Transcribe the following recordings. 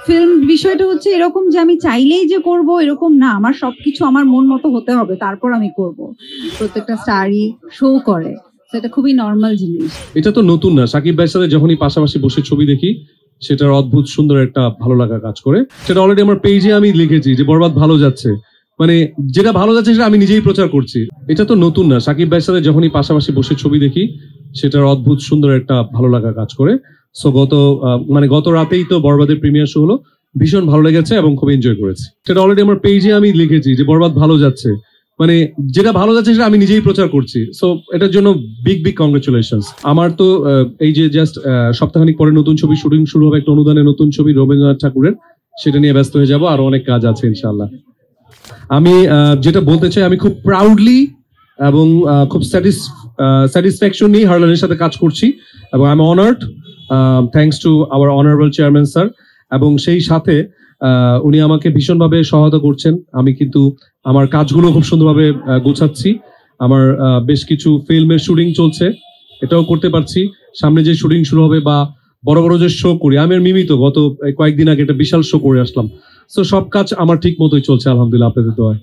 Film বিষয়টা হচ্ছে এরকম যে আমি চাইলেই যে করব এরকম না, আমার সবকিছু আমার মন মতো হতে হবে, তারপর আমি করব। প্রত্যেকটা স্টারই শো করে, সেটা খুবই নর্মাল জিনিস। এটা তো নতুন না, সাকিব ভাইয়ের সাথে যখনই পাশাপাশি বসে ছবি দেখি সেটার অদ্ভুত সুন্দর একটা ভালো লাগা কাজ করে। সেটা অলরেডি আমার পেজে আমি লিখেছি যে বরবাদ ভালো যাচ্ছে, মানে যেটা ভালো যাচ্ছে সেটা আমি নিজেই প্রচার করছি। এটা তো নতুন না, সাকিব ভাইয়ের সাথে যখনই পাশাপাশি বসে ছবি দেখি সেটার অদ্ভুত সুন্দর একটা ভালো লাগা কাজ করে। সো গত রাতেই তো বরবাদের প্রিমিয়ার শো হলো, ভীষণ ভালো লেগেছে এবং খুব এনজয় করেছি। সেটা অলরেডি আমার পেজে আমি লিখেছি যে বরবাদ ভালো যাচ্ছে, মানে যেটা ভালো যাচ্ছে সেটা আমি নিজেই প্রচার করছি। সো এটার জন্য বিগ বিগ কংগ্রেচুলেশনস। আমার তো এই যে জাস্ট সপ্তাহখানিক পরে নতুন ছবি শুটিং শুরু হবে, একটা অনুদানে নতুন ছবি রবীন্দ্রনাথ ঠাকুরের, সেটা নিয়ে ব্যস্ত হয়ে যাব, আরো অনেক কাজ আছে ইনশাআল্লাহ। আমি যেটা বলতে চাই, আমি খুব প্রাউডলি এবং খুব স্যাটিসফ্যাকশন নিয়ে হারলানের সাথে কাজ করছি এবং I am honoured, thanks to our honourable chairman sir. এবং সেই সাথে উনি আমাকে ভীষণভাবে সহায়তা করছেন। আমি কিন্তু আমার কাজগুলো খুব সুন্দরভাবে গোছাচ্ছি। আমার বেশ কিছু ফিল্মের শুটিং চলছে, এটাও করতে পারছি। সামনে যে শুটিং শুরু হবে বা বড় বড় যে শো করি, আমি আর মিমি তো গত কয়েকদিন আগে একটা বিশাল শো করে আসলাম। সো সব কাজ আমার ঠিক মতোই চলছে আলহামদুলিল্লাহ, আপনাদের দোয়ায়।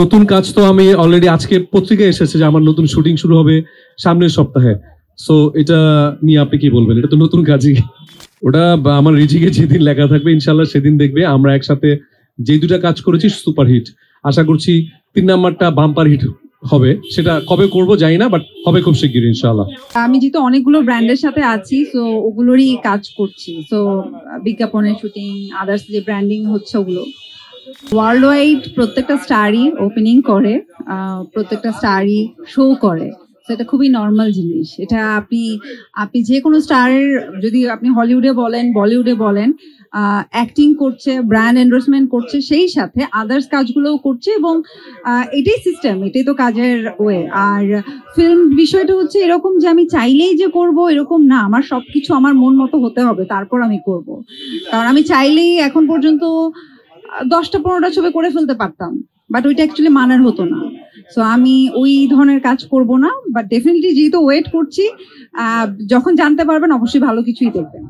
নতুন কাজ তো আমি অলরেডি আজকে পত্রিকায় এসেছে যে আমার নতুন শুটিং শুরু হবে সামনের সপ্তাহে। সো এটা নিয়ে আপনি কি বলবেন? এটা তো নতুন কাজই, ওটা আমার রিজিকে যেদিন লেখা থাকবে ইনশাল্লাহ সেদিন দেখবে। আমরা একসাথে যে দুটা কাজ করেছি সুপার হিট, আশা করছি 3 নাম্বারটা বাম্পার হিট হবে। সেটা কবে করব জানি না, বাট হবে খুব শিগগিরই ইনশাআল্লাহ। আমি যেহেতু অনেকগুলো ব্র্যান্ডের সাথে আছি, সো ওগুলোরই কাজ করছি। সো বিজ্ঞাপনের শুটিং, আদার্স যে ব্র্যান্ডিং হচ্ছে ওগুলো ওয়ার্ল্ড ওয়াইড প্রত্যেকটা স্টারই ওপেনিং করে, প্রত্যেকটা স্টারই শো করে, সেটা খুবই নর্মাল জিনিস। এটা আপনি যে কোনো স্টারের, যদি আপনি হলিউডে বলেন বলিউডে বলেন, অ্যাক্টিং করছে, ব্র্যান্ড এন্ডোর্সমেন্ট করছে, সেই সাথে আদার্স কাজগুলোও করছে, এবং এটাই সিস্টেম, এটাই তো কাজের ওয়ে। আর ফিল্ম বিষয়টা হচ্ছে এরকম যে আমি চাইলেই যে করব এরকম না, আমার সবকিছু আমার মন মতো হতে হবে, তারপর আমি করব। কারণ আমি চাইলেই এখন পর্যন্ত 10টা-15টা ছবি করে ফেলতে পারতাম, বাট ওইটা অ্যাকচুয়ালি মানার হতো না। সো আমি ওই ধরনের কাজ করব না, বাট ডেফিনেটলি যেহেতু ওয়েট করছি, যখন জানতে পারবেন অবশ্যই ভালো কিছুই দেখবেন।